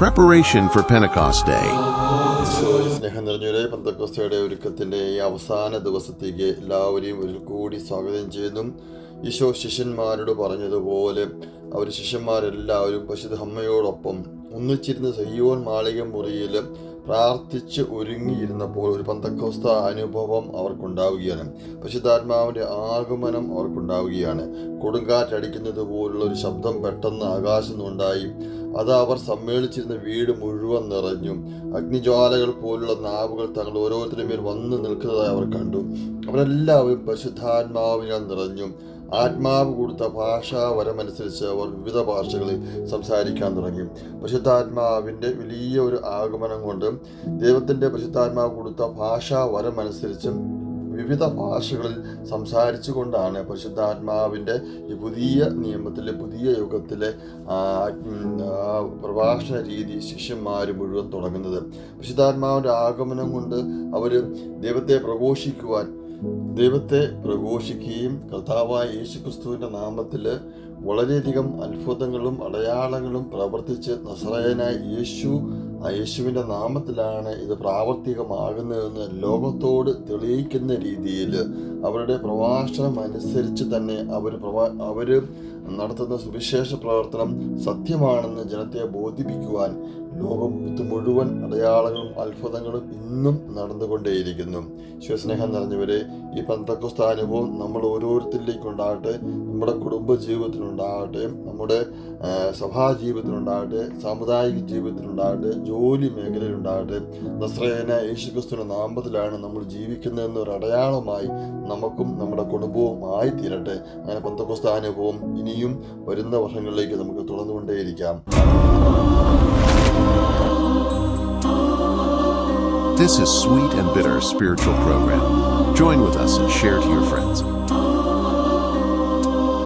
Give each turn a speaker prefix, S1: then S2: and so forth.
S1: Preparation for Pentecost Day.
S2: സ്നേഹം നിറഞ്ഞവരെ, പെന്തക്കോസ്തയുടെ ഒരുക്കത്തിൻ്റെ ഈ അവസാന ദിവസത്തേക്ക് എല്ലാവരെയും ഒരു കൂടി സ്വാഗതം ചെയ്യുന്നു. ഈശോ ശിഷ്യന്മാരോട് പറഞ്ഞതുപോലെ അവർ ശിഷ്യന്മാരെല്ലാവരും പരിശുദ്ധ അമ്മയോടൊപ്പം ഒന്നിച്ചിരുന്ന് സയ്യോൻ മാളിക മുറിയിൽ പ്രാർത്ഥിച്ച് ഒരുങ്ങിയിരുന്നപ്പോൾ ഒരു പെന്തക്കോസ്ത അനുഭവം അവർക്കുണ്ടാവുകയാണ്. പരിശുദ്ധാത്മാവിൻ്റെ ആഗമനം അവർക്കുണ്ടാവുകയാണ്. കൊടുങ്കാറ്റടിക്കുന്നത് പോലുള്ള ഒരു ശബ്ദം പെട്ടെന്ന് ആകാശം നിന്നുണ്ടായി. അത് അവർ സമ്മേളിച്ചിരുന്ന വീട് മുഴുവൻ നിറഞ്ഞു. അഗ്നിജ്വാലകൾ പോലുള്ള നാവുകൾ തങ്ങൾ ഓരോരുത്തരുടെ മേൽ വന്ന് നിൽക്കുന്നതായി അവർ കണ്ടു. അവരെല്ലാവരും പരിശുദ്ധാത്മാവിനാൽ നിറഞ്ഞു. ആത്മാവ് കൊടുത്ത ഭാഷാവരമനുസരിച്ച് അവർ വിവിധ ഭാഷകളിൽ സംസാരിക്കാൻ തുടങ്ങി. പരിശുദ്ധാത്മാവിൻ്റെ വലിയ ഒരു ആഗമനം കൊണ്ട് ദൈവത്തിൻ്റെ പരിശുദ്ധാത്മാവ് കൊടുത്ത ഭാഷാവരമനുസരിച്ച് വിവിധ ഭാഷകളിൽ സംസാരിച്ചു കൊണ്ടാണ് പരിശുദ്ധാത്മാവിൻ്റെ ഈ പുതിയ നിയമത്തിലെ പുതിയ യുഗത്തിലെ പ്രഭാഷണ രീതി ശിഷ്യന്മാർ മുഴുവൻ തുടങ്ങുന്നത്. പരിശുദ്ധാത്മാവിൻ്റെ ആഗമനം കൊണ്ട് അവർ ദൈവത്തെ പ്രഘോഷിക്കുകയും കർത്താവായ യേശുക്രിസ്തുവിൻ്റെ നാമത്തിൽ വളരെയധികം അത്ഭുതങ്ങളും അടയാളങ്ങളും പ്രവർത്തിച്ച് നസറേയനായ യേശുവിൻ്റെ നാമത്തിലാണ് ഇത് പ്രാവർത്തികമാകുന്നതെന്ന് ലോകത്തോട് തെളിയിക്കുന്ന രീതിയിൽ അവരുടെ പ്രഭാഷണം അനുസരിച്ച് തന്നെ അവർ നടത്തുന്ന സുവിശേഷ പ്രവർത്തനം സത്യമാണെന്ന് ജനത്തെ ബോധിപ്പിക്കുവാൻ ലോകം മുഴുവൻ അടയാളങ്ങളും അത്ഭുതങ്ങളും ഇന്നും നടന്നുകൊണ്ടേയിരിക്കുന്നു. ശിവസ്നേഹം നിറഞ്ഞവരെ, ഈ പെന്തക്കോസ്ത അനുഭവം നമ്മൾ ഓരോരുത്തരിലേക്കുണ്ടാകട്ടെ. നമ്മുടെ കുടുംബ ജീവിതത്തിലുണ്ടാകട്ടെ, നമ്മുടെ സഭാ ജീവിതത്തിലുണ്ടാകട്ടെ, സാമുദായിക ജീവിതത്തിലുണ്ടാകട്ടെ, ജോലി മേഖലയിലുണ്ടാകട്ടെ. നസ്രയനായ യേശുക്രിസ്തുവിന്റെ നാമത്തിലാണ് നമ്മൾ ജീവിക്കുന്നതെന്നൊരു അടയാളമായി നമുക്കും നമ്മുടെ കുടുംബവും ആയി തീരട്ടെ. അങ്ങനെ പെന്തക്കോസ്ത അനുഭവം ഇനിയും വരുന്ന വർഷങ്ങളിലേക്ക് നമുക്ക് തുടർന്നുകൊണ്ടേയിരിക്കാം.
S1: This is Sweet and Bitter Spiritual Program. Join with us and share to your friends.